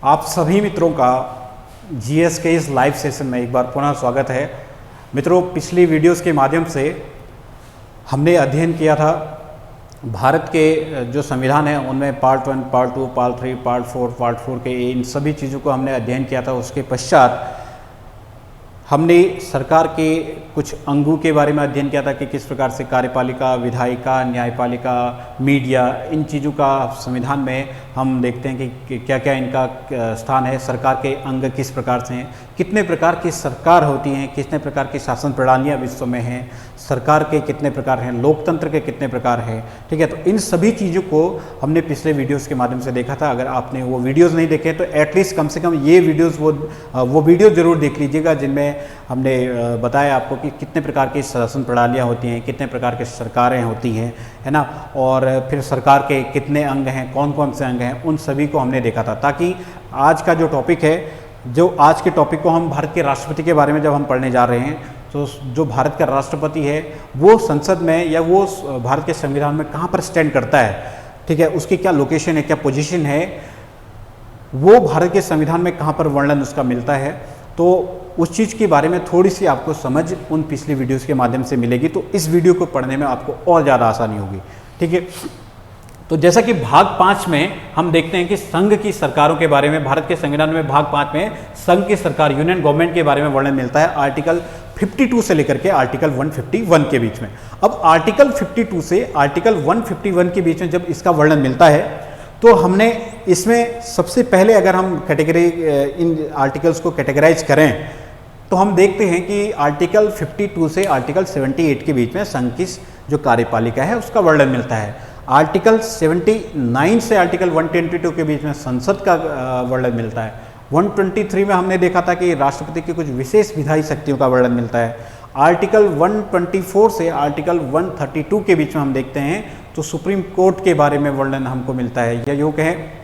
आप सभी मित्रों का जीएस के इस लाइव सेशन में एक बार पुनः स्वागत है। मित्रों, पिछली वीडियोस के माध्यम से हमने अध्ययन किया था भारत के जो संविधान है उनमें पार्ट 1, पार्ट 2, पार्ट 3, पार्ट 4 के इन सभी चीज़ों को हमने अध्ययन किया था। उसके पश्चात हमने सरकार के कुछ अंगों के बारे में अध्ययन किया था कि किस प्रकार से कार्यपालिका, विधायिका, न्यायपालिका, मीडिया, इन चीज़ों का संविधान में हम देखते हैं कि क्या क्या इनका स्थान है। सरकार के अंग किस प्रकार से हैं, कितने प्रकार की सरकार होती हैं, कितने प्रकार की शासन प्रणालियाँ विश्व में हैं, सरकार के कितने प्रकार हैं, लोकतंत्र के कितने प्रकार हैं। ठीक है, तो इन सभी चीज़ों को हमने पिछले वीडियोज़ के माध्यम से देखा था। अगर आपने वो वीडियोज़ नहीं देखे तो एटलीस्ट कम से कम ये वीडियोज़ वो वीडियो ज़रूर देख लीजिएगा जिनमें हमने बताया आपको कि कितने प्रकार की शासन प्रणालियाँ होती हैं, कितने प्रकार की सरकारें होती हैं, है ना, और फिर सरकार के कितने अंग हैं, कौन कौन से अंग हैं, उन सभी को हमने देखा था। ताकि आज का जो टॉपिक है, जो आज के टॉपिक को हम भारत के राष्ट्रपति के बारे में जब हम पढ़ने जा रहे हैं, तो जो भारत का राष्ट्रपति है वो संसद में या वो भारत के संविधान में कहाँ पर स्टैंड करता है, ठीक है, उसकी क्या लोकेशन है, क्या पोजीशन है, वो भारत के संविधान में कहाँ पर वर्णन उसका मिलता है। तो उस चीज़ के बारे में थोड़ी सी आपको समझ उन पिछली वीडियोस के माध्यम से मिलेगी, तो इस वीडियो को पढ़ने में आपको और ज़्यादा आसानी होगी। ठीक है, तो जैसा कि भाग 5 में हम देखते हैं कि संघ की सरकारों के बारे में, भारत के संविधान में भाग 5 में संघ की सरकार, यूनियन गवर्नमेंट के बारे में वर्णन मिलता है आर्टिकल 52 से लेकर के आर्टिकल 151 के बीच में। अब आर्टिकल 52 से आर्टिकल 151 के बीच में जब इसका वर्णन मिलता है तो हमने इसमें सबसे पहले अगर हम कैटेगरी इन आर्टिकल्स को कैटेगराइज करें तो हम देखते हैं कि आर्टिकल 52 से आर्टिकल 78 के बीच में संघ की जो कार्यपालिका है उसका वर्णन मिलता है। आर्टिकल 79 से आर्टिकल 122 के बीच में संसद का वर्णन मिलता है। 123 में हमने देखा था कि राष्ट्रपति की कुछ विशेष विधायी शक्तियों का वर्णन मिलता है। आर्टिकल 124 से आर्टिकल 132 के बीच में हम देखते हैं तो सुप्रीम कोर्ट के बारे में वर्णन हमको मिलता है, या यूँ कहें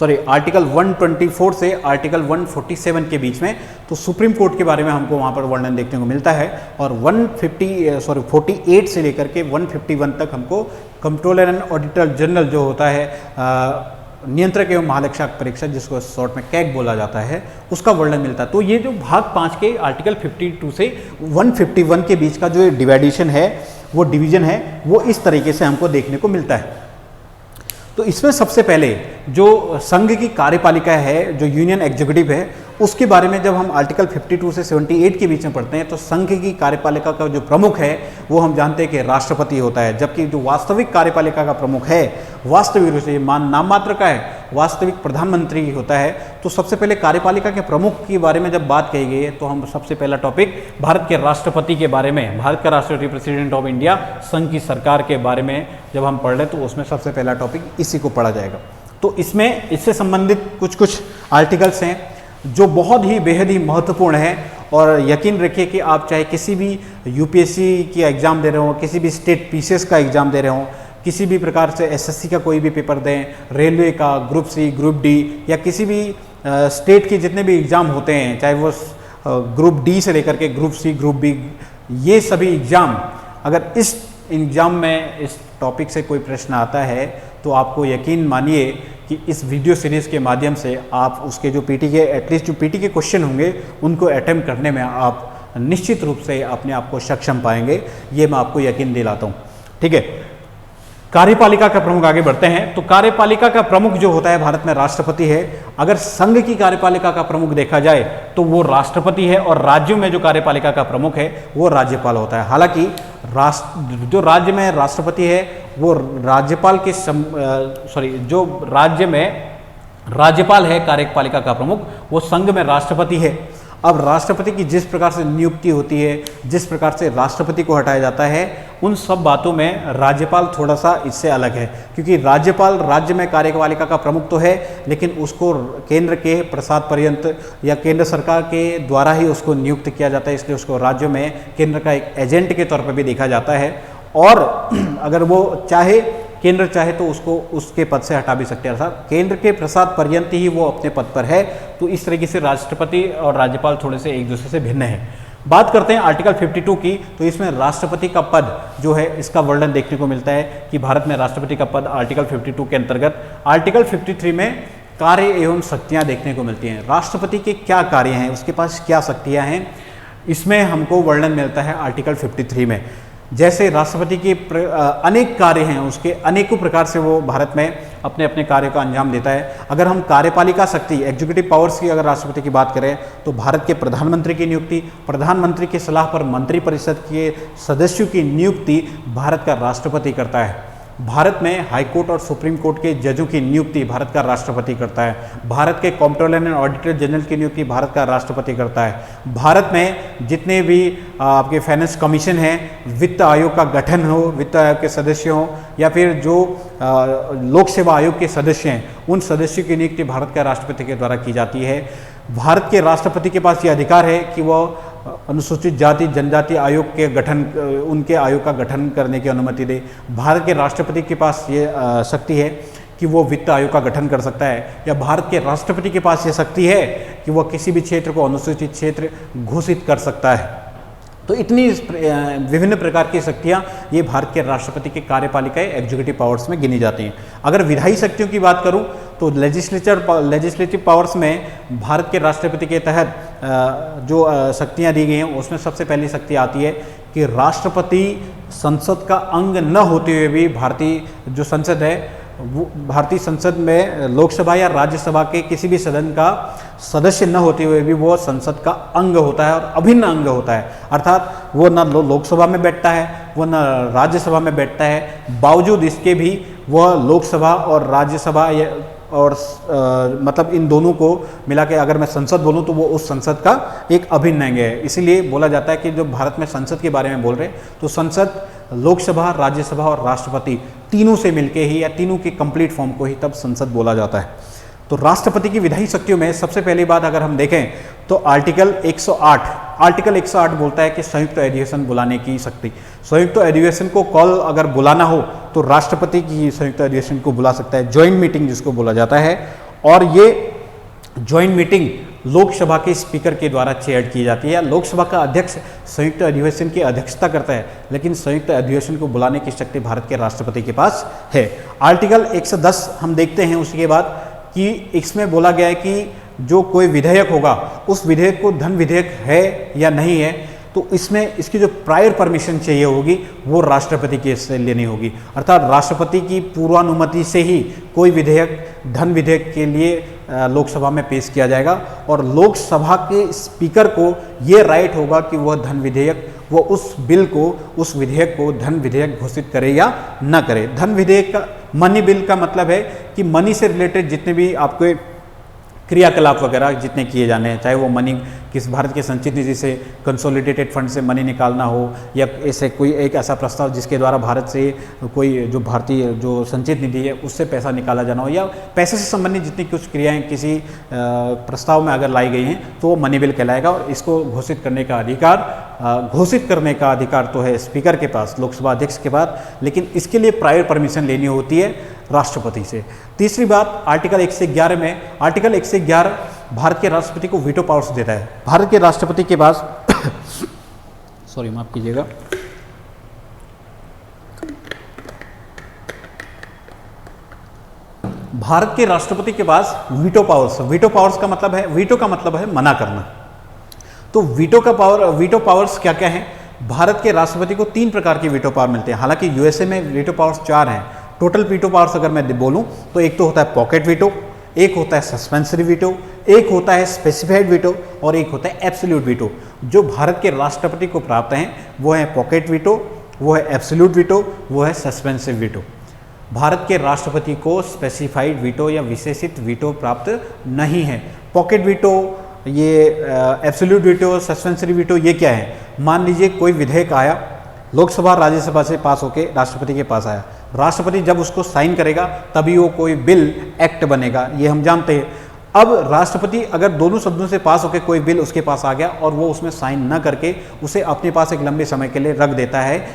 आर्टिकल 124 से आर्टिकल 147 के बीच में तो सुप्रीम कोर्ट के बारे में हमको वहाँ पर वर्णन देखने को मिलता है। और 48 से लेकर के 151 तक हमको कंट्रोलर एंड ऑडिटर जनरल जो होता है, नियंत्रक एवं महालेखाकार परीक्षक, जिसको शॉर्ट में कैग बोला जाता है, उसका वर्णन मिलता है। तो ये जो भाग 5 के आर्टिकल 52 से 151 के बीच का जो डिवाइडेशन है, वो डिवीजन है, वो इस तरीके से हमको देखने को मिलता है। तो इसमें सबसे पहले जो संघ की कार्यपालिका है, जो यूनियन एग्जीक्यूटिव है, उसके बारे में जब हम आर्टिकल 52 से 78 के बीच में पढ़ते हैं तो संघ की कार्यपालिका का जो प्रमुख है वो हम जानते हैं कि राष्ट्रपति होता है। जबकि जो वास्तविक कार्यपालिका का प्रमुख है, वास्तविक रूप से नाम मात्र का है, वास्तविक प्रधानमंत्री होता है। तो सबसे पहले कार्यपालिका के प्रमुख के बारे में जब बात कही गई है तो हम सबसे पहला टॉपिक भारत के राष्ट्रपति के बारे में, भारत का राष्ट्रपति प्रेसिडेंट ऑफ इंडिया, संघ की सरकार के बारे में जब हम पढ़ रहे तो उसमें सबसे पहला टॉपिक इसी को पढ़ा जाएगा। तो इसमें इससे संबंधित कुछ आर्टिकल्स हैं जो बहुत ही बेहद ही महत्वपूर्ण है। और यकीन रखिए कि आप चाहे किसी भी यूपीएससी की एग्ज़ाम दे रहे हो, किसी भी स्टेट पीसीएस का एग्ज़ाम दे रहे हो, किसी भी प्रकार से एसएससी का कोई भी पेपर दें, रेलवे का, ग्रुप सी, ग्रुप डी, या किसी भी स्टेट के जितने भी एग्ज़ाम होते हैं, चाहे वो ग्रुप डी से लेकर के ग्रुप सी, ग्रुप बी, ये सभी एग्ज़ाम, अगर इस एग्ज़ाम में इस टॉपिक से कोई प्रश्न आता है तो आपको यकीन मानिए कि इस वीडियो सीरीज़ के माध्यम से आप उसके जो पीटी के एटलीस्ट जो पीटी के क्वेश्चन होंगे उनको अटेम्प्ट करने में आप निश्चित रूप से अपने आप को सक्षम पाएंगे, ये मैं आपको यकीन दिलाता हूँ। ठीक है, कार्यपालिका का प्रमुख, आगे बढ़ते हैं। तो कार्यपालिका का प्रमुख जो होता है भारत में राष्ट्रपति है। अगर संघ की कार्यपालिका का प्रमुख देखा जाए तो वो राष्ट्रपति है, और राज्यों में जो कार्यपालिका का प्रमुख है वो राज्यपाल होता है। हालांकि जो राज्य में राष्ट्रपति है वो राज्यपाल के जो राज्य में राज्यपाल है कार्यपालिका का प्रमुख, वो संघ में राष्ट्रपति है। अब राष्ट्रपति की जिस प्रकार से नियुक्ति होती है, जिस प्रकार से राष्ट्रपति को हटाया जाता है, उन सब बातों में राज्यपाल थोड़ा सा इससे अलग है। क्योंकि राज्यपाल राज्य में कार्यपालिका का प्रमुख तो है, लेकिन उसको केंद्र के प्रसाद पर्यंत या केंद्र सरकार के द्वारा ही उसको नियुक्त किया जाता है, इसलिए उसको राज्यों में केंद्र का एक एजेंट के तौर पर भी देखा जाता है। और अगर वो केंद्र चाहे तो उसको उसके पद से हटा भी सकते हैं, अर्थात केंद्र के प्रसाद पर्यंत ही वो अपने पद पर है। तो इस तरीके से राष्ट्रपति और राज्यपाल थोड़े से एक दूसरे से भिन्न है। बात करते हैं आर्टिकल 52 की, तो इसमें राष्ट्रपति का पद जो है इसका वर्णन देखने को मिलता है कि भारत में राष्ट्रपति का पद आर्टिकल 52 के अंतर्गत, आर्टिकल 53 में कार्य एवं शक्तियां देखने को मिलती हैं। राष्ट्रपति के क्या कार्य हैं, उसके पास क्या शक्तियां हैं, इसमें हमको वर्णन मिलता है आर्टिकल 53 में। जैसे राष्ट्रपति के अनेक कार्य हैं, उसके अनेकों प्रकार से वो भारत में अपने अपने कार्य का अंजाम देता है। अगर हम कार्यपालिका शक्ति, एग्जीक्यूटिव पावर्स की अगर राष्ट्रपति की बात करें तो भारत के प्रधानमंत्री की नियुक्ति, प्रधानमंत्री की सलाह पर मंत्रिपरिषद के सदस्यों की नियुक्ति भारत का राष्ट्रपति करता है। भारत में हाई कोर्ट और सुप्रीम कोर्ट के जजों की नियुक्ति भारत का राष्ट्रपति करता है। भारत के कंप्ट्रोलर एंड ऑडिटर जनरल की नियुक्ति भारत का राष्ट्रपति करता है। भारत में जितने भी आपके फाइनेंस कमीशन हैं, वित्त आयोग का गठन हो, वित्त आयोग के सदस्य हों या फिर जो लोक सेवा आयोग के सदस्य हैं, उन सदस्यों की नियुक्ति भारत के राष्ट्रपति के द्वारा की जाती है। भारत के राष्ट्रपति के पास ये अधिकार है कि वह अनुसूचित जाति जनजाति आयोग के गठन, उनके आयोग का गठन करने की अनुमति दे। भारत के राष्ट्रपति के पास ये शक्ति है कि वो वित्त आयोग का गठन कर सकता है, या भारत के राष्ट्रपति के पास ये शक्ति है कि वह किसी भी क्षेत्र को अनुसूचित क्षेत्र घोषित कर सकता है। तो इतनी विभिन्न प्रकार की शक्तियाँ ये भारत के राष्ट्रपति के कार्यपालिका एग्जीक्यूटिव पावर्स में गिनी जाती हैं। अगर विधायी शक्तियों की बात करूं तो लेजिस्लेटिव पावर्स में भारत के राष्ट्रपति के तहत जो शक्तियाँ दी गई हैं उसमें सबसे पहली शक्ति आती है कि राष्ट्रपति संसद का अंग न होते हुए भी भारतीय जो संसद है, भारतीय संसद में लोकसभा या राज्यसभा के किसी भी सदन का सदस्य न होते हुए भी वो संसद का अंग होता है और अभिन्न अंग होता है। अर्थात वो न लोकसभा में बैठता है, वो न राज्यसभा में बैठता है, बावजूद इसके भी वह लोकसभा और राज्यसभा और मतलब इन दोनों को मिला के अगर मैं संसद बोलूं तो वो उस संसद का एक अभिन्न अंग है। इसीलिए बोला जाता है कि जब भारत में संसद के बारे में बोल रहे हैं तो संसद लोकसभा, राज्यसभा और राष्ट्रपति तीनों से मिलके ही, या तीनों के कंप्लीट फॉर्म को ही तब संसद बोला जाता है। तो राष्ट्रपति की विधायी शक्तियों में सबसे पहली बात अगर हम देखें तो आर्टिकल 108 बोलता है कि संयुक्त अधिवेशन बुलाने की शक्ति। संयुक्त अधिवेशन को कॉल अगर बुलाना हो तो राष्ट्रपति की संयुक्त अधिवेशन को बुला सकता है, ज्वाइंट मीटिंग जिसको बोला जाता है। और ये ज्वाइंट मीटिंग लोकसभा के स्पीकर के द्वारा चेयर की जाती है, या लोकसभा का अध्यक्ष संयुक्त अधिवेशन की अध्यक्षता करता है, लेकिन संयुक्त अधिवेशन को बुलाने की शक्ति भारत के राष्ट्रपति के पास है। आर्टिकल 110 हम देखते हैं उसके बाद कि इसमें बोला गया है कि जो कोई विधेयक होगा उस विधेयक को धन विधेयक है या नहीं है, तो इसमें इसकी जो प्रायर परमिशन चाहिए होगी वो राष्ट्रपति के से लेनी होगी। अर्थात राष्ट्रपति की पूर्वानुमति से ही कोई विधेयक धन विधेयक के लिए लोकसभा में पेश किया जाएगा, और लोकसभा के स्पीकर को ये राइट होगा कि वह धन विधेयक, वो उस बिल को, उस विधेयक को धन विधेयक घोषित करे या न करे। धन विधेयक का, मनी बिल का मतलब है कि मनी से रिलेटेड जितने भी आपके क्रियाकलाप वगैरह जितने किए जाने हैं, चाहे वो मनी किस भारत के संचित निधि से, कंसोलिडेटेड फंड से मनी निकालना हो, या ऐसे कोई एक ऐसा प्रस्ताव जिसके द्वारा भारत से कोई जो भारतीय जो संचित निधि है उससे पैसा निकाला जाना हो, या पैसे से संबंधित जितनी कुछ क्रियाएं किसी प्रस्ताव में अगर लाई गई हैं तो वो मनी बिल कहलाएगा। और इसको घोषित करने का अधिकार तो है स्पीकर के पास, लोकसभा अध्यक्ष के पास, लेकिन इसके लिए प्रायर परमिशन लेनी होती है राष्ट्रपति से। तीसरी बात आर्टिकल 111 में, आर्टिकल 111 भारत के राष्ट्रपति को वीटो पावर्स देता है। भारत के राष्ट्रपति के पास सॉरी माफ कीजिएगा, भारत के राष्ट्रपति के पास वीटो पावर्स का मतलब है मना करना। तो वीटो पावर्स क्या क्या है? भारत के राष्ट्रपति को 3 प्रकार के वीटो पावर मिलते हैं। हालांकि यूएसए में वीटो पावर्स 4 हैं। टोटल वीटो पावर्स अगर मैं बोलूं तो एक तो होता है पॉकेट वीटो, एक होता है सस्पेंसरी वीटो, एक होता है स्पेसिफाइड वीटो और एक होता है एब्सोल्यूट वीटो। जो भारत के राष्ट्रपति को प्राप्त हैं वो है पॉकेट वीटो, वो है एब्सोल्यूट वीटो, वो है सस्पेंसिव वीटो। भारत के राष्ट्रपति को स्पेसिफाइड वीटो या विशेषित वीटो प्राप्त नहीं है। पॉकेट वीटो, ये एब्सोल्यूट वीटो, सस्पेंसरी वीटो, ये क्या है? मान लीजिए कोई विधेयक आया, लोकसभा राज्यसभा से पास होके राष्ट्रपति के पास आया, राष्ट्रपति जब उसको साइन करेगा तभी वो कोई बिल एक्ट बनेगा, ये हम जानते हैं। अब राष्ट्रपति अगर दोनों सदनों से पास होकर कोई बिल उसके पास आ गया और वो उसमें साइन न करके उसे अपने पास एक लंबे समय के लिए रख देता है,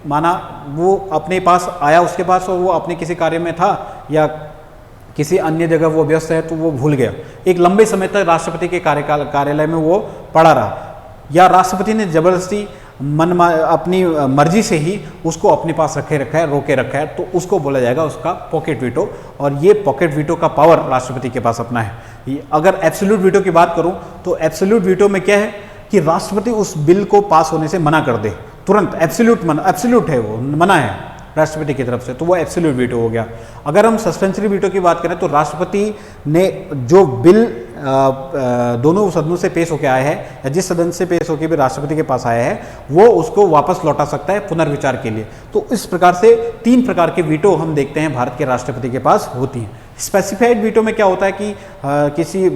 माना वो अपने पास आया उसके पास और वो अपने किसी कार्य में था या किसी अन्य जगह वो व्यस्त है तो वो भूल गया, एक लंबे समय तक राष्ट्रपति के कार्यालय में वो पड़ा रहा, या राष्ट्रपति ने जबरदस्ती अपनी मर्जी से ही उसको अपने पास रखे रखा है, रोके रखा है, तो उसको बोला जाएगा उसका पॉकेट वीटो। और ये पॉकेट वीटो का पावर राष्ट्रपति के पास अपना है। अगर एब्सोल्यूट वीटो की बात करूं तो एब्सोल्यूट वीटो में क्या है कि राष्ट्रपति उस बिल को पास होने से मना कर दे तुरंत। एब्सोल्यूट है, वो मना है राष्ट्रपति की तरफ से, तो वो एब्सोल्यूट वीटो हो गया। अगर हम सस्पेंसरी वीटो की बात करें तो राष्ट्रपति ने जो बिल दोनों सदनों से पेश होकर आया है या जिस सदन से पेश होकर भी राष्ट्रपति के पास आया है वो उसको वापस लौटा सकता है पुनर्विचार के लिए। तो इस प्रकार से 3 प्रकार के वीटो हम देखते हैं भारत के राष्ट्रपति के पास होती हैं। स्पेसिफाइड वीटो में क्या होता है कि किसी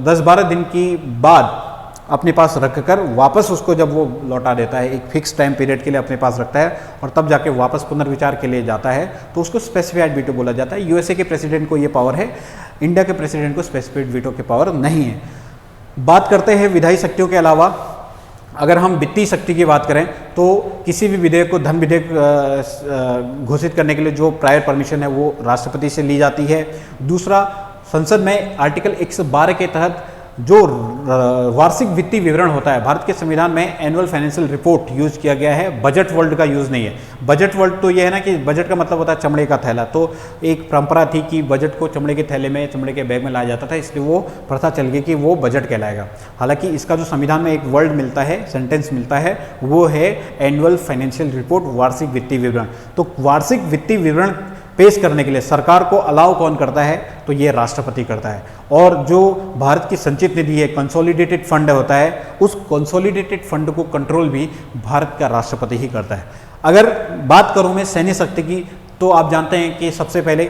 10-12 दिन की बाद अपने पास रखकर वापस उसको जब वो लौटा देता है, एक फिक्स टाइम पीरियड के लिए अपने पास रखता है और तब जाके वापस पुनर्विचार के लिए जाता है, तो उसको स्पेसिफाइड वीटो बोला जाता है। यूएसए के प्रेसिडेंट को ये पावर है, इंडिया के प्रेसिडेंट को स्पेसिफाइड वीटो की पावर नहीं है। बात करते हैं विधायी शक्तियों के अलावा। अगर हम वित्तीय शक्ति की बात करें तो किसी भी विधेयक को धन विधेयक घोषित करने के लिए जो प्रायर परमिशन है वो राष्ट्रपति से ली जाती है। दूसरा, संसद में आर्टिकल 112 के तहत जो वार्षिक वित्तीय विवरण होता है, भारत के संविधान में एनुअल फाइनेंशियल रिपोर्ट यूज किया गया है, बजट वर्ड का यूज नहीं है। बजट वर्ड तो ये है ना कि बजट का मतलब होता है चमड़े का थैला, तो एक परंपरा थी कि बजट को चमड़े के थैले में, चमड़े के बैग में लाया जाता था, इसलिए वो प्रथा चल गई कि वो बजट कहलाएगा। हालांकि इसका जो संविधान में एक वर्ड मिलता है, सेंटेंस मिलता है, वो है एनुअल फाइनेंशियल रिपोर्ट, वार्षिक वित्तीय विवरण। तो वार्षिक वित्तीय विवरण पेश करने के लिए सरकार को अलाउ कौन करता है, तो ये राष्ट्रपति करता है। और जो भारत की संचित निधि है, कंसोलिडेटेड फंड होता है, उस कंसोलिडेटेड फंड को कंट्रोल भी भारत का राष्ट्रपति ही करता है। अगर बात करूं मैं सैन्य शक्ति की, तो आप जानते हैं कि सबसे पहले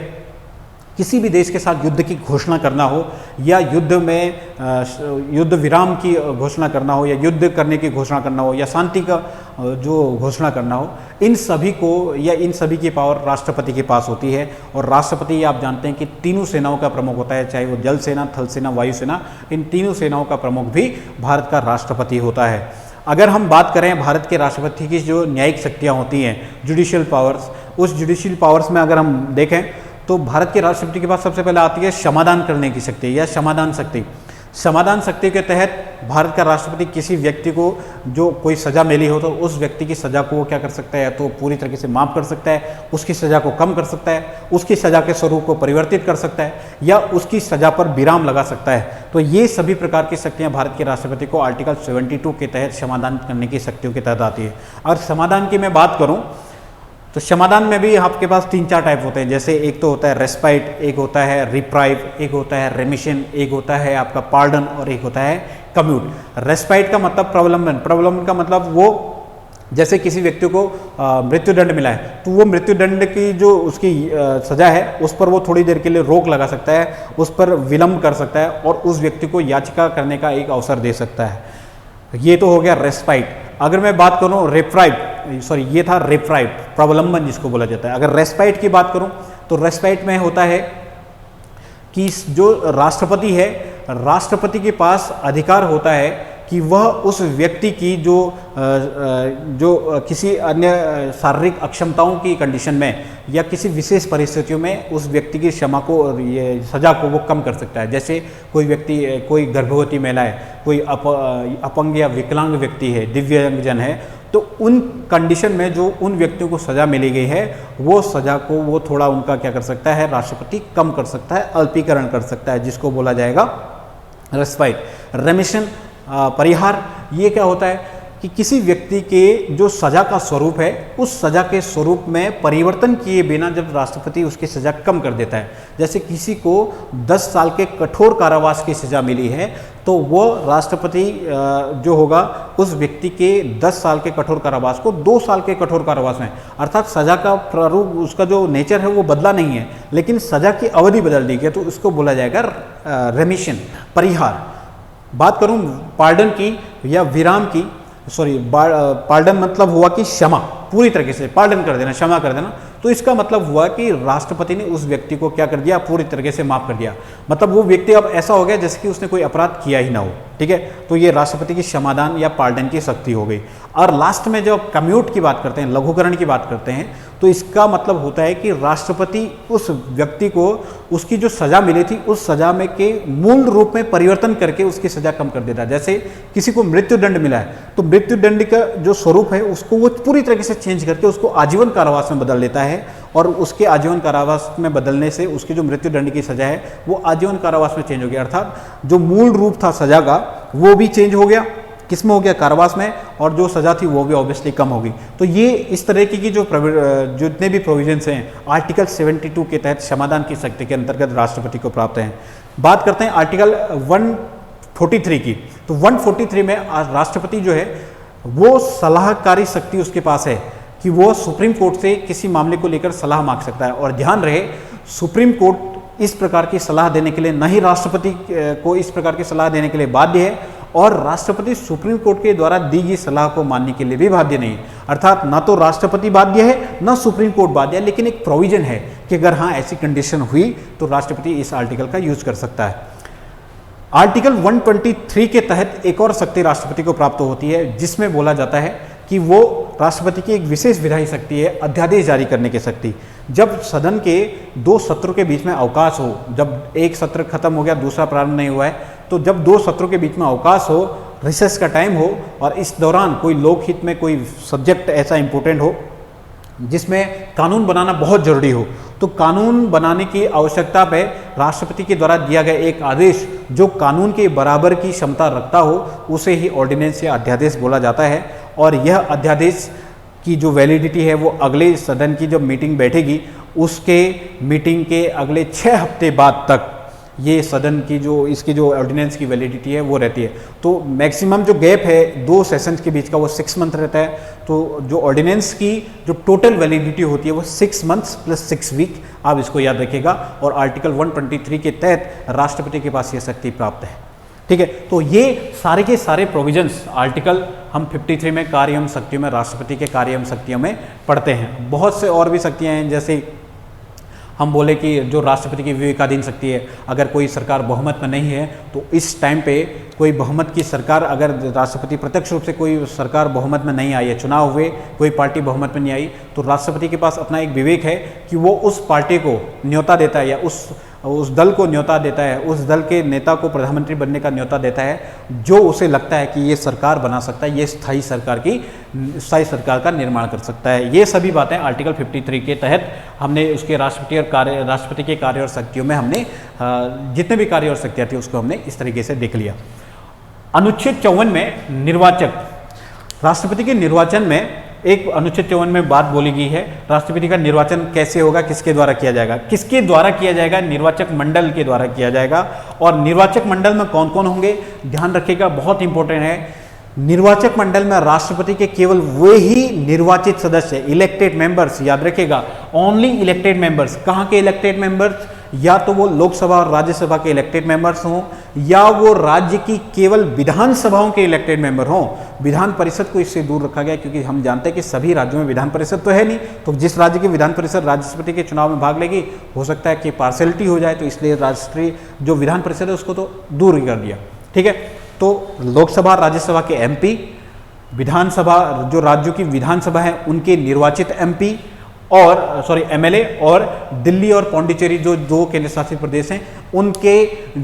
किसी भी देश के साथ युद्ध की घोषणा करना हो या युद्ध विराम की घोषणा करना हो या युद्ध करने की घोषणा करना हो या शांति का जो घोषणा करना हो, इन सभी को या इन सभी की पावर राष्ट्रपति के पास होती है। और राष्ट्रपति आप जानते हैं कि तीनों सेनाओं का प्रमुख होता है, चाहे वो जल सेना, थल सेना, वायु सेना, इन तीनों सेनाओं का प्रमुख भी भारत का राष्ट्रपति होता है। अगर हम बात करें भारत के राष्ट्रपति की जो न्यायिक शक्तियाँ होती हैं, जुडिशियल पावर्स, उस जुडिशियल पावर्स में अगर हम देखें तो भारत के राष्ट्रपति के पास सबसे पहले आती है क्षमादान करने की शक्ति या क्षमादान शक्ति। क्षमादान शक्ति के तहत भारत का राष्ट्रपति किसी व्यक्ति को जो कोई सजा मिली हो तो उस व्यक्ति की सजा को वो क्या कर सकता है, तो पूरी तरीके से माफ़ कर सकता है, उसकी सजा को कम कर सकता है, उसकी सजा के स्वरूप को परिवर्तित कर सकता है या उसकी सजा पर विराम लगा सकता है। तो ये सभी प्रकार की शक्तियाँ भारत के राष्ट्रपति को आर्टिकल 72 के तहत क्षमादान करने की शक्तियों के तहत आती है। और क्षमादान की मैं बात करूँ तो क्षमादान में भी आपके पास 3-4 टाइप होते हैं। जैसे एक तो होता है रेस्पाइट, एक होता है रिप्राइव, एक होता है रेमिशन, एक होता है आपका पार्डन और एक होता है कम्यूट। रेस्पाइट का मतलब प्रवलंबन, प्रवलंबन का मतलब वो जैसे किसी व्यक्ति को मृत्युदंड मिला है तो वो मृत्युदंड की जो उसकी सजा है उस पर वो थोड़ी देर के लिए रोक लगा सकता है, उस पर विलंब कर सकता है और उस व्यक्ति को याचिका करने का एक अवसर दे सकता है। ये तो हो गया रेस्पाइट। अगर मैं बात करूं ये था रेप्राइव, प्रवलंबन जिसको बोला जाता है। अगर रेस्पाइट की बात करूं तो रेस्पाइट में होता है कि जो राष्ट्रपति है, राष्ट्रपति के पास अधिकार होता है कि वह उस व्यक्ति की जो किसी अन्य शारीरिक अक्षमताओं की कंडीशन में या किसी विशेष परिस्थितियों में उस व्यक्ति की क्षमा को और ये सजा को वो कम कर सकता है। जैसे कोई व्यक्ति, कोई गर्भवती महिला है, कोई अपंग या विकलांग व्यक्ति है, दिव्यांगजन है, तो उन कंडीशन में जो उन व्यक्तियों को सजा मिली गई है वो सजा को वो थोड़ा उनका क्या कर सकता है, राष्ट्रपति कम कर सकता है, अल्पीकरण कर सकता है, जिसको बोला जाएगा रेस्पाइट। रेमिशन, परिहार, ये क्या होता है कि किसी व्यक्ति के जो सजा का स्वरूप है उस सजा के स्वरूप में परिवर्तन किए बिना जब राष्ट्रपति उसकी सजा कम कर देता है। जैसे किसी को 10 साल के कठोर कारावास की सजा मिली है तो वो राष्ट्रपति जो होगा उस व्यक्ति के 10 साल के कठोर कारावास को 2 साल के कठोर कारावास में, अर्थात सजा का प्रारूप, उसका जो नेचर है वो बदला नहीं है लेकिन सजा की अवधि बदल दी गई, तो उसको बोला जाएगा रेमिशन, परिहार। बात करूं पार्डन की या विराम की, पार्डन मतलब हुआ कि क्षमा, पूरी तरीके से पार्डन कर देना, क्षमा कर देना। तो इसका मतलब हुआ कि राष्ट्रपति ने उस व्यक्ति को क्या कर दिया, पूरी तरीके से माफ कर दिया। मतलब वो व्यक्ति अब ऐसा हो गया जैसे कि उसने कोई अपराध किया ही ना हो, ठीक है। तो ये राष्ट्रपति की क्षमादान या पार्डन की शक्ति हो गई। और लास्ट में जब कम्यूट की बात करते हैं, लघुकरण की बात करते हैं, तो इसका मतलब होता है कि राष्ट्रपति उस व्यक्ति को उसकी जो सजा मिली थी उस सजा में के मूल रूप में परिवर्तन करके उसकी सजा कम कर देता है। जैसे किसी को मृत्युदंड मिला है तो मृत्युदंड का जो स्वरूप है उसको वो पूरी तरीके से चेंज करके उसको आजीवन कारावास में बदल देता है, और उसके आजीवन कारावास में बदलने से उसकी जो मृत्युदंड की सजा है वो आजीवन कारावास में चेंज हो गया। अर्थात जो मूल रूप था सजा का वो भी चेंज हो गया, किसमें हो गया, कारावास में, और जो सजा थी वो भी ऑब्वियसली कम होगी। तो ये इस तरह की जो जितने भी प्रोविजंस हैं आर्टिकल 72 के तहत क्षमादान की शक्ति के अंतर्गत राष्ट्रपति को प्राप्त हैं। बात करते हैं आर्टिकल 143 की। तो 143 में राष्ट्रपति जो है वो सलाहकारी शक्ति उसके पास है कि वो सुप्रीम कोर्ट से किसी मामले को लेकर सलाह मांग सकता है। और ध्यान रहे, सुप्रीम कोर्ट इस प्रकार की सलाह देने के लिए, न ही राष्ट्रपति को इस प्रकार की सलाह देने के लिए बाध्य है, और राष्ट्रपति सुप्रीम कोर्ट के द्वारा दी गई सलाह को मानने के लिए भी बाध्य नहीं है। अर्थात ना तो राष्ट्रपति बाध्य है न सुप्रीम कोर्ट बाध्य है, लेकिन एक प्रोविजन है कि अगर हाँ ऐसी कंडीशन हुई तो राष्ट्रपति इस आर्टिकल का यूज कर सकता है। आर्टिकल 123 के तहत एक और शक्ति राष्ट्रपति को प्राप्त होती है, जिसमें बोला जाता है कि वो राष्ट्रपति की एक विशेष विधायी शक्ति है, अध्यादेश जारी करने की शक्ति। जब सदन के 2 सत्रों के बीच में अवकाश हो, जब एक सत्र खत्म हो गया दूसरा प्रारंभ नहीं हुआ है, तो जब 2 सत्रों के बीच में अवकाश हो, रिसेस का टाइम हो, और इस दौरान कोई लोकहित में कोई सब्जेक्ट ऐसा इंपॉर्टेंट हो जिसमें कानून बनाना बहुत जरूरी हो, तो कानून बनाने की आवश्यकता पे राष्ट्रपति के द्वारा दिया गया एक आदेश जो कानून के बराबर की क्षमता रखता हो उसे ही ऑर्डिनेंस या अध्यादेश बोला जाता है। और यह अध्यादेश की जो वैलिडिटी है वो अगले सदन की जब मीटिंग बैठेगी उसके मीटिंग के अगले 6 हफ्ते बाद तक ये सदन की जो इसकी जो ऑर्डिनेंस की वैलिडिटी है वो रहती है। तो मैक्सिमम जो गैप है 2 सेशंस के बीच का वो 6 मंथ रहता है। तो जो ऑर्डिनेंस की जो टोटल वैलिडिटी होती है वो 6 मंथ्स प्लस 6 वीक, आप इसको याद रखिएगा। और आर्टिकल 123 के तहत राष्ट्रपति के पास ये शक्ति प्राप्त है। ठीक है, तो ये सारे के सारे प्रोविजंस आर्टिकल हम 53 में कार्य एवं शक्तियों में, राष्ट्रपति के कार्य एवं शक्तियों में पढ़ते हैं। बहुत से और भी शक्तियाँ हैं, जैसे हम बोले कि जो राष्ट्रपति की विवेकाधीन शक्ति है, अगर कोई सरकार बहुमत में नहीं है तो इस टाइम पे कोई बहुमत की सरकार, अगर राष्ट्रपति प्रत्यक्ष रूप से कोई सरकार बहुमत में नहीं आई है, चुनाव हुए कोई पार्टी बहुमत में नहीं आई, तो राष्ट्रपति के पास अपना एक विवेक है कि वो उस पार्टी को न्योता देता है या उस दल को न्योता देता है, उस दल के नेता को प्रधानमंत्री बनने का न्योता देता है जो उसे लगता है कि ये सरकार बना सकता है, ये स्थायी सरकार का निर्माण कर सकता है। ये सभी बातें आर्टिकल 53 के तहत हमने उसके राष्ट्रपति के कार्य और शक्तियों में हमने जितने भी कार्य और शक्तियाँ थी उसको हमने इस तरीके से देख लिया। अनुच्छेद 54 में निर्वाचक, राष्ट्रपति के निर्वाचन में एक अनुच्छेद 54 में बात बोली गई है, राष्ट्रपति का निर्वाचन कैसे होगा, किसके द्वारा किया जाएगा। किसके द्वारा किया जाएगा? निर्वाचक मंडल के द्वारा किया जाएगा। और निर्वाचक मंडल में कौन कौन होंगे, ध्यान रखिएगा, बहुत इंपॉर्टेंट है। निर्वाचक मंडल में राष्ट्रपति के केवल वे ही निर्वाचित सदस्य, इलेक्टेड मेंबर्स, याद रखिएगा, ओनली इलेक्टेड मेंबर्स। कहाँ के इलेक्टेड मेंबर्स? या तो वो लोकसभा और राज्यसभा के इलेक्टेड मेंबर्स हों, या वो राज्य की केवल विधानसभाओं के इलेक्टेड मेंबर हों। विधान परिषद को इससे दूर रखा गया क्योंकि हम जानते हैं कि सभी राज्यों में विधान परिषद तो है नहीं, तो जिस राज्य की विधान परिषद राष्ट्रपति के चुनाव में भाग लेगी हो सकता है कि पार्शलिटी हो जाए, तो इसलिए राष्ट्रीय जो विधान परिषद है उसको तो दूर ही कर दिया। ठीक है, तो लोकसभा राज्यसभा के एमपी, विधानसभा जो राज्यों की विधानसभा है उनके निर्वाचित एमपी और एमएलए, और दिल्ली और पौंडीचेरी जो 2 केंद्र शासित प्रदेश हैं उनके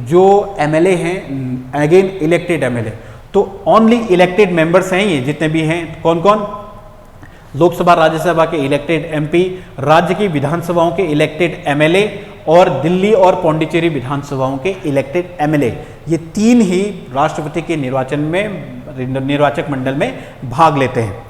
जो एमएलए हैं, अगेन इलेक्टेड एमएलए। तो ओनली इलेक्टेड मेंबर्स हैं ये जितने भी हैं। कौन कौन? लोकसभा राज्यसभा के इलेक्टेड एमपी, राज्य की विधानसभाओं के इलेक्टेड एमएलए, और दिल्ली और पौंडीचेरी विधानसभाओं के इलेक्टेड एमएलए। ये 3 ही राष्ट्रपति के निर्वाचन में, निर्वाचक मंडल में भाग लेते हैं।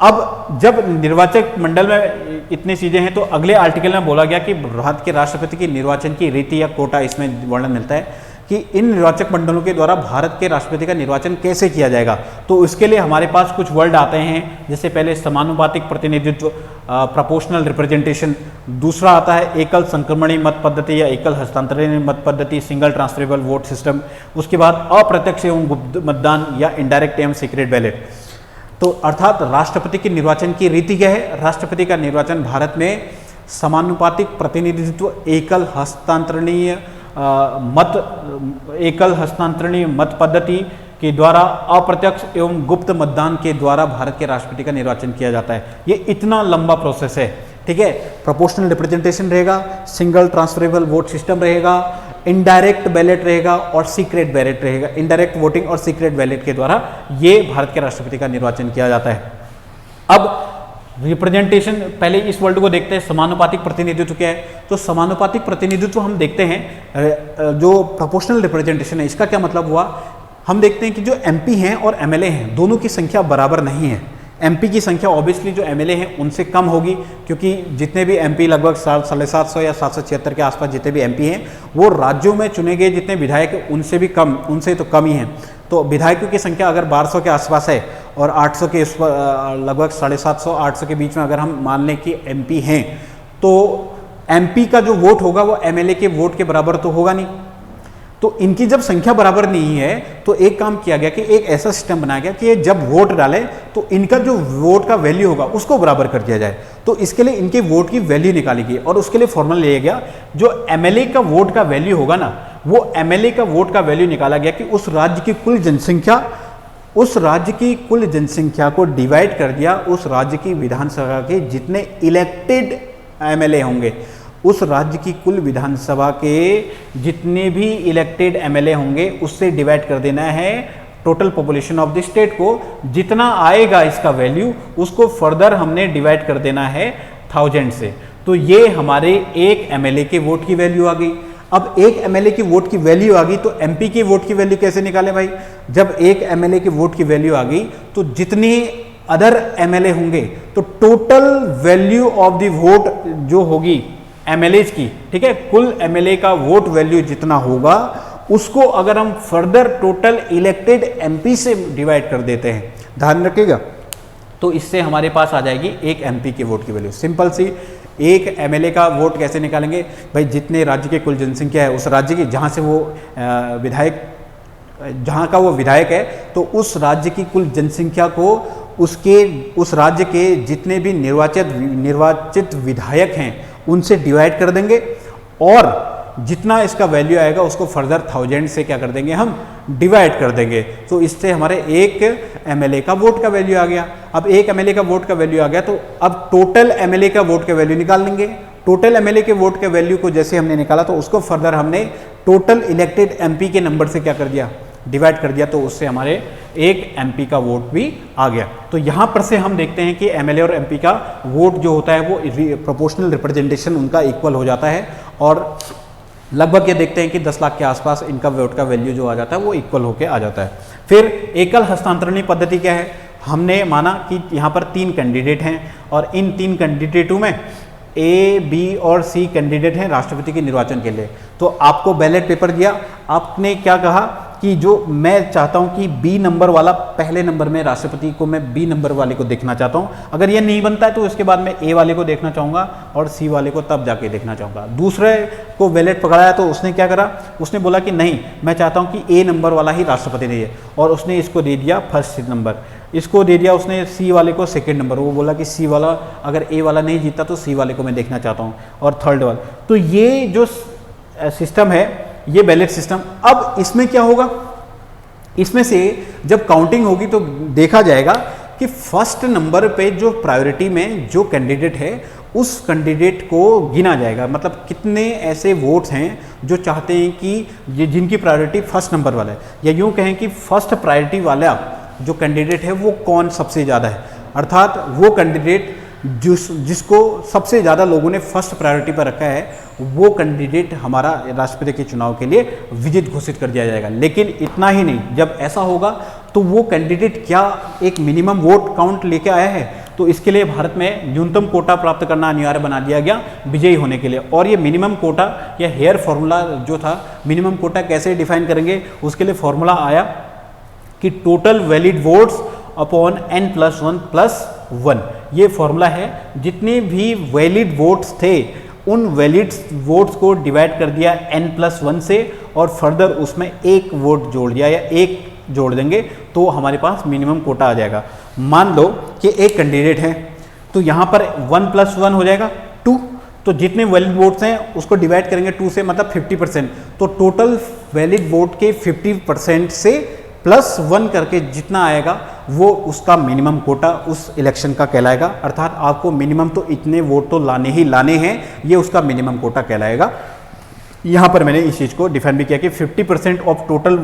अब जब निर्वाचक मंडल में इतनी चीजें हैं तो अगले आर्टिकल में बोला गया कि भारत के राष्ट्रपति की निर्वाचन की रीति या कोटा, इसमें वर्णन मिलता है कि इन निर्वाचक मंडलों के द्वारा भारत के राष्ट्रपति का निर्वाचन कैसे किया जाएगा। तो उसके लिए हमारे पास कुछ वर्ड आते हैं, जैसे पहले समानुपातिक प्रतिनिधित्व, प्रोपोर्शनल रिप्रेजेंटेशन, दूसरा आता है एकल संक्रमणी मत पद्धति या एकल हस्तांतरण मत पद्धति, सिंगल ट्रांसफरेबल वोट सिस्टम, उसके बाद अप्रत्यक्ष एवं गुप्त मतदान या इनडायरेक्ट एवं सीक्रेट बैलेट। तो अर्थात राष्ट्रपति के निर्वाचन की रीति क्या है? राष्ट्रपति का निर्वाचन भारत में समानुपातिक प्रतिनिधित्व, एकल हस्तांतरणीय एकल हस्तांतरणीय मत पद्धति के द्वारा अप्रत्यक्ष एवं गुप्त मतदान के द्वारा भारत के राष्ट्रपति का निर्वाचन किया जाता है। ये इतना लंबा प्रोसेस है, ठीक है। प्रोपोर्शनल रिप्रेजेंटेशन रहेगा, सिंगल ट्रांसफरेबल वोट सिस्टम रहेगा, इनडायरेक्ट बैलेट रहेगा और सीक्रेट बैलेट रहेगा। इनडायरेक्ट वोटिंग और सीक्रेट बैलेट के द्वारा ये भारत के राष्ट्रपति का निर्वाचन किया जाता है। अब रिप्रेजेंटेशन, पहले इस वर्ल्ड को देखते हैं, समानुपातिक प्रतिनिधित्व क्या है। तो समानुपातिक प्रतिनिधित्व हम देखते हैं, जो प्रोपोर्शनल रिप्रेजेंटेशन है इसका क्या मतलब हुआ, हम देखते हैं कि जो एमपी हैं और एमएलए हैं दोनों की संख्या बराबर नहीं है। एमपी की संख्या ऑब्वियसली जो एमएलए हैं उनसे कम होगी, क्योंकि जितने भी एमपी लगभग 750 या 776 के आसपास जितने भी एमपी हैं वो राज्यों में चुने गए जितने विधायक हैं उनसे भी कम, उनसे तो कम ही हैं। तो विधायकों की संख्या अगर 1200 के आसपास है और 800 के लगभग 750 800 के बीच में अगर हम मान लें कि एमपी हैं, तो एमपी का जो वोट होगा वो एमएलए के वोट के बराबर तो होगा नहीं। तो इनकी जब संख्या बराबर नहीं है तो एक काम किया गया कि एक ऐसा सिस्टम बनाया गया कि जब वोट डाले तो इनका जो वोट का वैल्यू होगा उसको बराबर कर दिया जाए। तो इसके लिए इनके वोट की वैल्यू निकाली गई और उसके लिए फॉर्मूला लिया गया, जो एमएलए का वोट का वैल्यू होगा ना, वो एमएलए का वोट का वैल्यू निकाला गया कि उस राज्य की कुल जनसंख्या को डिवाइड कर दिया उस राज्य की विधानसभा के जितने इलेक्टेड एमएलए होंगे, उस राज्य की कुल विधानसभा के जितने भी इलेक्टेड एमएलए होंगे उससे डिवाइड कर देना है total population of the state को। जितना आएगा इसका वैल्यू उसको फर्दर हमने डिवाइड कर देना है 1000 से। तो ये हमारे एक एमएलए के वोट की वैल्यू आ गई। अब एक एमएलए की वोट की वैल्यू आ गई तो एमपी के वोट की वैल्यू कैसे निकाले भाई। जब एक एमएलए की वोट की वैल्यू आ गई तो जितने अदर एमएलए होंगे तो total value of the vote जो होगी एमएलएज की, ठीक है, कुल एमएलए का वोट वैल्यू जितना होगा उसको अगर हम फर्दर टोटल इलेक्टेड एमपी से डिवाइड कर देते हैं, ध्यान रखिएगा, तो इससे हमारे पास आ जाएगी एक एमपी के वोट की वैल्यू। सिंपल सी, एक एमएलए का वोट कैसे निकालेंगे भाई, जितने राज्य की कुल जनसंख्या है उस राज्य की जहाँ से वो विधायक, जहाँ का वो विधायक है, तो उस राज्य की कुल जनसंख्या को उस राज्य के जितने भी निर्वाचित विधायक हैं उनसे डिवाइड कर देंगे और जितना इसका वैल्यू आएगा उसको फर्दर 1000 से क्या कर देंगे, हम डिवाइड कर देंगे। तो इससे हमारे एक एमएलए का वोट का वैल्यू आ गया। अब एक एमएलए का वोट का वैल्यू आ गया तो अब टोटल एमएलए का वोट का वैल्यू निकाल लेंगे। टोटल एमएलए के वोट के वैल्यू को जैसे हमने निकाला तो उसको फर्दर हमने टोटल इलेक्टेड एमपी के नंबर से क्या कर दिया, डिवाइड कर दिया, तो उससे हमारे एक एमपी का वोट भी आ गया। तो यहाँ पर से हम देखते हैं कि एमएलए और एमपी का वोट जो होता है वो प्रोपोर्शनल रिप्रेजेंटेशन उनका इक्वल हो जाता है और लगभग ये देखते हैं कि 10 लाख के आसपास इनका वोट का वैल्यू जो आ जाता है वो इक्वल होके आ जाता है। फिर एकल हस्तांतरणीय पद्धति क्या है, हमने माना कि यहाँ पर 3 कैंडिडेट हैं और इन 3 कैंडिडेटों में ए, बी और सी कैंडिडेट हैं राष्ट्रपति के निर्वाचन के लिए। तो आपको बैलेट पेपर दिया, आपने क्या कहा कि जो मैं चाहता हूं कि बी नंबर वाला पहले नंबर में राष्ट्रपति को मैं बी नंबर वाले को देखना चाहता हूं, अगर ये नहीं बनता है तो उसके बाद मैं ए वाले को देखना चाहूँगा और सी वाले को तब जाके देखना चाहूँगा। दूसरे को बैलेट पकड़ाया तो उसने क्या करा, उसने बोला कि नहीं मैं चाहता हूँ कि ए नंबर वाला ही राष्ट्रपति रहे और उसने इसको दे दिया फर्स्ट नंबर, इसको दे दिया उसने सी वाले को सेकेंड नंबर। वो बोला कि सी वाला अगर ए वाला नहीं जीता तो सी वाले को मैं देखना चाहता हूँ और थर्ड वाला। तो ये जो सिस्टम है ये बैलेट सिस्टम। अब इसमें क्या होगा, इसमें से जब काउंटिंग होगी तो देखा जाएगा कि फर्स्ट नंबर पे जो प्रायोरिटी में जो कैंडिडेट है उस कैंडिडेट को गिना जाएगा। मतलब कितने ऐसे वोट्स हैं जो चाहते हैं कि जिनकी प्रायोरिटी फर्स्ट नंबर वाला है, या यूँ कहें कि फर्स्ट प्रायोरिटी वाला जो कैंडिडेट है वो कौन सबसे ज़्यादा है, अर्थात वो कैंडिडेट जिसको सबसे ज़्यादा लोगों ने फर्स्ट प्रायोरिटी पर रखा है वो कैंडिडेट हमारा राष्ट्रपति के चुनाव के लिए विजेता घोषित कर दिया जाएगा। लेकिन इतना ही नहीं, जब ऐसा होगा तो वो कैंडिडेट क्या एक मिनिमम वोट काउंट लेके आया है, तो इसके लिए भारत में न्यूनतम कोटा प्राप्त करना अनिवार्य बना दिया गया विजयी होने के लिए। और ये मिनिमम कोटा या हेयर फॉर्मूला जो था, मिनिमम कोटा कैसे डिफाइन करेंगे, उसके लिए फॉर्मूला आया कि total valid votes upon n+1+1। ये फॉर्मूला है, जितने भी वैलिड वोट्स थे उन वैलिड वोट्स को डिवाइड कर दिया n+1 से और फर्दर उसमें एक वोट जोड़ दिया या एक जोड़ देंगे तो हमारे पास मिनिमम कोटा आ जाएगा। मान लो कि एक कैंडिडेट है तो यहाँ पर 1+1 हो जाएगा 2, तो जितने वैलिड वोट्स हैं उसको डिवाइड करेंगे 2 से, मतलब 50%। तो टोटल वैलिड वोट के 50% से +1 करके जितना आएगा वो उसका मिनिमम कोटा उस इलेक्शन का कहलाएगा। अर्थात आपको मिनिमम तो इतने वोट तो लाने ही लाने हैं, ये उसका मिनिमम कोटा कहलाएगा। यहाँ पर मैंने इस चीज़ को डिफाइन भी किया कि 50% of total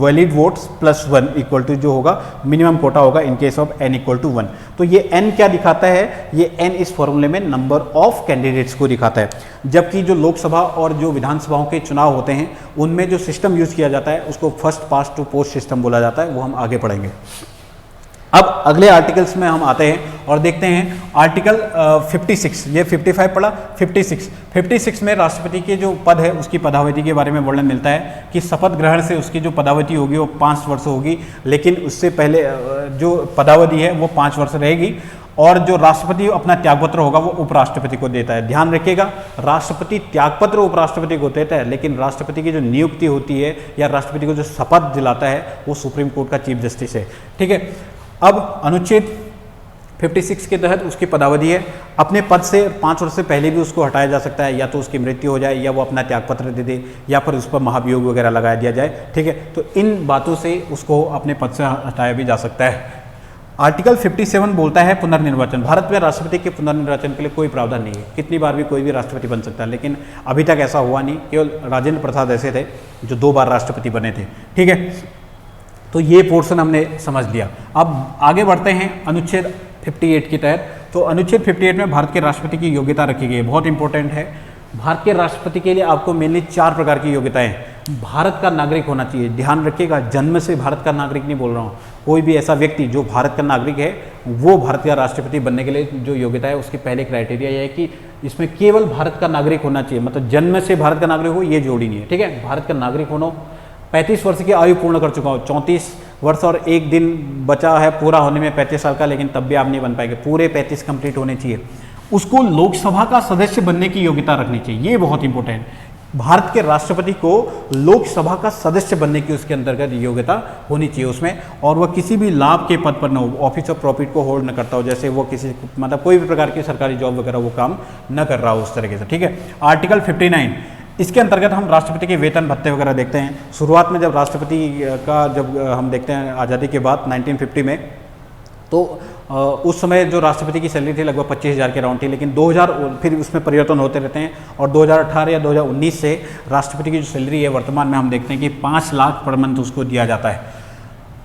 valid votes +1 equal to जो होगा मिनिमम कोटा होगा in case of n equal to 1। तो ये n क्या दिखाता है, ये n इस फॉर्मूले में नंबर ऑफ कैंडिडेट्स को दिखाता है। जबकि जो लोकसभा और जो विधानसभाओं के चुनाव होते हैं उनमें जो सिस्टम यूज किया जाता है उसको first past to post system बोला जाता है, वो हम आगे पढ़ेंगे। अब अगले आर्टिकल्स में हम आते हैं और देखते हैं आर्टिकल 56, ये 55 पढ़ा, 56 में राष्ट्रपति के जो पद है उसकी पदावधि के बारे में वर्णन मिलता है कि शपथ ग्रहण से उसकी जो पदावधि होगी वो 5 वर्ष होगी, लेकिन उससे पहले जो पदावधि है वो 5 वर्ष रहेगी। और जो राष्ट्रपति अपना त्यागपत्र होगा वो उपराष्ट्रपति को देता है। ध्यान रखिएगा, राष्ट्रपति त्यागपत्र उपराष्ट्रपति को देता है, लेकिन राष्ट्रपति की जो नियुक्ति होती है या राष्ट्रपति को जो शपथ दिलाता है वो सुप्रीम कोर्ट का चीफ जस्टिस है। ठीक है, अब अनुच्छेद 56 के तहत उसकी पदावधि है, अपने पद से 5 वर्ष से पहले भी उसको हटाया जा सकता है, या तो उसकी मृत्यु हो जाए या वो अपना त्यागपत्र दे दे या फिर उस पर महाभियोग वगैरह लगाया दिया जाए। ठीक है, तो इन बातों से उसको अपने पद से हटाया भी जा सकता है। आर्टिकल 57 बोलता है पुनर्निर्वाचन। भारत में राष्ट्रपति के पुनर्निर्वाचन के लिए कोई प्रावधान नहीं है, कितनी बार भी कोई भी राष्ट्रपति बन सकता है, लेकिन अभी तक ऐसा हुआ नहीं। केवल राजेंद्र प्रसाद ऐसे थे जो 2 बार राष्ट्रपति बने थे। ठीक है, तो ये पोर्शन हमने समझ लिया। अब आगे बढ़ते हैं अनुच्छेद 58 के तहत। तो अनुच्छेद 58 में भारत के राष्ट्रपति की योग्यता रखी गई है, बहुत इंपॉर्टेंट है। भारत के राष्ट्रपति के लिए आपको मेनली 4 प्रकार की योग्यताएं हैं। भारत का नागरिक होना चाहिए, ध्यान रखिएगा, जन्म से भारत का नागरिक नहीं बोल रहा हूँ। कोई भी ऐसा व्यक्ति जो भारत का नागरिक है वो भारत का राष्ट्रपति बनने के लिए जो योग्यता है उसकी पहले क्राइटेरिया यह है कि इसमें केवल भारत का नागरिक होना चाहिए, मतलब जन्म से भारत का नागरिक हो ये जोड़ी नहीं है। ठीक है, भारत का नागरिक होना, 35 वर्ष की आयु पूर्ण कर चुका हूँ, 34 वर्ष और 1 दिन बचा है पूरा होने में 35 साल का, लेकिन तब भी आप नहीं बन पाएंगे, पूरे 35 कंप्लीट होने चाहिए। उसको लोकसभा का सदस्य बनने की योग्यता रखनी चाहिए, ये बहुत इंपॉर्टेंट है। भारत के राष्ट्रपति को लोकसभा का सदस्य बनने की उसके अंतर्गत योग्यता होनी चाहिए उसमें, और वह किसी भी लाभ के पद पर न हो, ऑफिस ऑफ प्रॉफिट को होल्ड न करता हो, जैसे वो किसी मतलब कोई भी प्रकार की सरकारी जॉब वगैरह वो काम न कर रहा हो उस तरीके से। ठीक है, आर्टिकल 59, इसके अंतर्गत हम राष्ट्रपति के वेतन भत्ते वगैरह देखते हैं। शुरुआत में जब राष्ट्रपति का जब हम देखते हैं आज़ादी के बाद 1950 में, तो उस समय जो राष्ट्रपति की सैलरी थी लगभग 25,000 के राउंड थी, लेकिन 2000 फिर उसमें परिवर्तन होते रहते हैं, और 2018 या 2019 से राष्ट्रपति की जो सैलरी है वर्तमान में हम देखते हैं कि 5 लाख पर मंथ उसको दिया जाता है।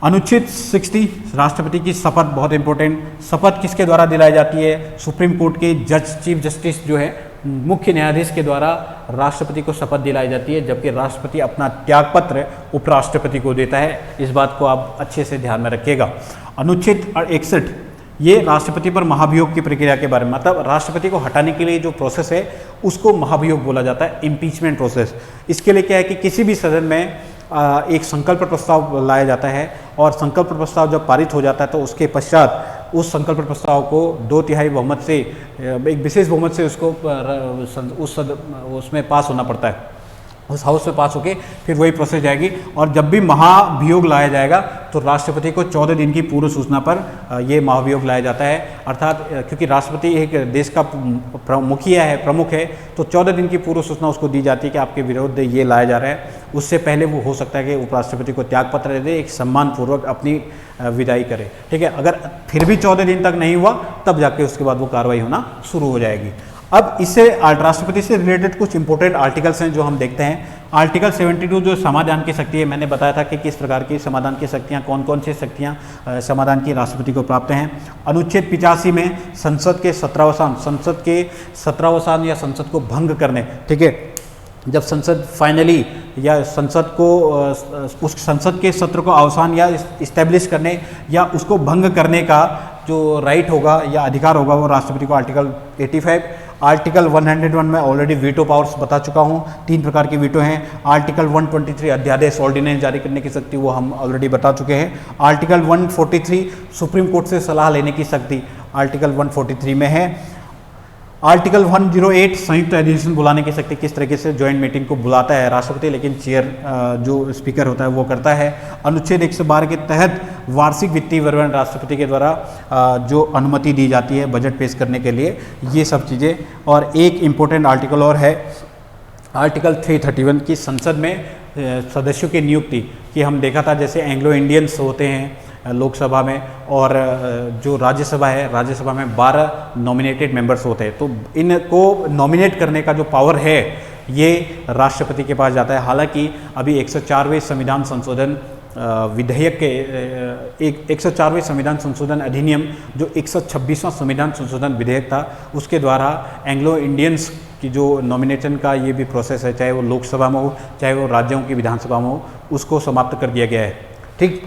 अनुच्छेद 60, राष्ट्रपति की शपथ, बहुत इंपॉर्टेंट। शपथ किसके द्वारा दिलाई जाती है? सुप्रीम कोर्ट के जज, चीफ जस्टिस जो है मुख्य न्यायाधीश के द्वारा राष्ट्रपति को शपथ दिलाई जाती है, जबकि राष्ट्रपति अपना त्यागपत्र उपराष्ट्रपति को देता है। इस बात को आप अच्छे से ध्यान में रखिएगा। अनुच्छेद 61, ये राष्ट्रपति पर महाभियोग की प्रक्रिया के बारे में, मतलब राष्ट्रपति को हटाने के लिए जो प्रोसेस है उसको महाभियोग बोला जाता है, इम्पीचमेंट प्रोसेस। इसके लिए क्या है कि किसी भी सदन में एक संकल्प प्रस्ताव लाया जाता है, और संकल्प प्रस्ताव जब पारित हो जाता है तो उसके पश्चात उस संकल्प प्रस्ताव को 2/3 बहुमत से, एक विशेष बहुमत से उसको उसमें पास होना पड़ता है, उस हाउस में पास होके फिर वही प्रोसेस जाएगी। और जब भी महाभियोग लाया जाएगा तो राष्ट्रपति को 14 दिन की पूर्व सूचना पर ये महाभियोग लाया जाता है। अर्थात क्योंकि राष्ट्रपति एक देश का मुखिया है, प्रमुख है, तो 14 दिन की पूर्व सूचना उसको दी जाती है कि आपके विरुद्ध ये लाया जा रहा है। उससे पहले वो हो सकता है कि उपराष्ट्रपति को त्यागपत्र दे दे, एक सम्मानपूर्वक अपनी विदाई करे। ठीक है, अगर फिर भी 14 दिन तक नहीं हुआ तब जाके उसके बाद वो कार्रवाई होना शुरू हो जाएगी। अब इससे राष्ट्रपति से रिलेटेड कुछ इंपॉर्टेंट आर्टिकल्स हैं जो हम देखते हैं। आर्टिकल 72 जो समाधान की शक्ति है, मैंने बताया था कि किस प्रकार की समाधान की शक्तियां, कौन कौन सी शक्तियां समाधान की राष्ट्रपति को प्राप्त हैं। अनुच्छेद 85 में संसद के सत्रहावसान या संसद को भंग करने, ठीक है, जब संसद फाइनली या संसद को उस संसद के सत्र को अवसान या इस्टेब्लिश करने या उसको भंग करने का जो राइट होगा या अधिकार होगा वो राष्ट्रपति को आर्टिकल 85। आर्टिकल 101 में ऑलरेडी वीटो पावर्स बता चुका हूँ, 3 प्रकार के वीटो हैं। आर्टिकल 123 अध्यादेश ऑर्डिनेंस जारी करने की शक्ति, वो हम ऑलरेडी बता चुके हैं। आर्टिकल 143 सुप्रीम कोर्ट से सलाह लेने की शक्ति आर्टिकल 143 में है। आर्टिकल 108 संयुक्त अधिवेशन बुलाने की शक्ति, किस तरीके से ज्वाइंट मीटिंग को बुलाता है राष्ट्रपति, लेकिन चेयर जो स्पीकर होता है वो करता है। अनुच्छेद 112 के तहत वार्षिक वित्तीय विवरण राष्ट्रपति के द्वारा जो अनुमति दी जाती है बजट पेश करने के लिए, ये सब चीज़ें। और एक इम्पोर्टेंट आर्टिकल और है, आर्टिकल 331 की संसद में सदस्यों की नियुक्ति की हम देखा था, जैसे एंग्लो इंडियंस होते हैं लोकसभा में, और जो राज्यसभा है, राज्यसभा में 12 नॉमिनेटेड मेंबर्स होते हैं। तो इनको नॉमिनेट करने का जो पावर है ये राष्ट्रपति के पास जाता है। हालांकि अभी 104वें संविधान संशोधन विधेयक के 104वें संविधान संशोधन अधिनियम जो 126वां संविधान संशोधन विधेयक था, उसके द्वारा एंग्लो इंडियंस की जो नॉमिनेशन का ये भी प्रोसेस है, चाहे वो लोकसभा में हो चाहे वो राज्यों की विधानसभा में हो, उसको समाप्त कर दिया गया है। ठीक,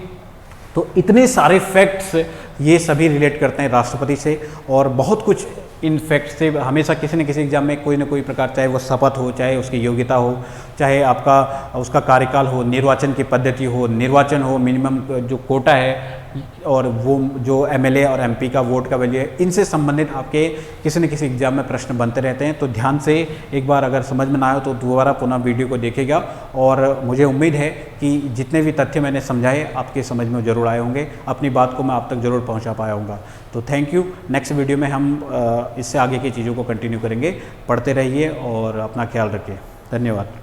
तो इतने सारे फैक्ट्स ये सभी रिलेट करते हैं राष्ट्रपति से, और बहुत कुछ इन फैक्ट्स से हमेशा किसी न किसी एग्जाम में कोई ना कोई प्रकार, चाहे वो शपथ हो, चाहे उसकी योग्यता हो, चाहे आपका उसका कार्यकाल हो, निर्वाचन की पद्धति हो, निर्वाचन हो, मिनिमम जो कोटा है, और वो जो एमएलए और एमपी का वोट का वैल्यू है, इनसे संबंधित आपके किसी न किसी एग्जाम में प्रश्न बनते रहते हैं। तो ध्यान से एक बार अगर समझ में ना आए तो दोबारा पुनः वीडियो को देखेगा, और मुझे उम्मीद है कि जितने भी तथ्य मैंने समझाए आपके समझ में ज़रूर आए होंगे, अपनी बात को मैं आप तक ज़रूर पहुंचा पाया होगा। तो थैंक यू। नेक्स्ट वीडियो में हम इससे आगे की चीज़ों को कंटिन्यू करेंगे। पढ़ते रहिए और अपना ख्याल रखिए। धन्यवाद।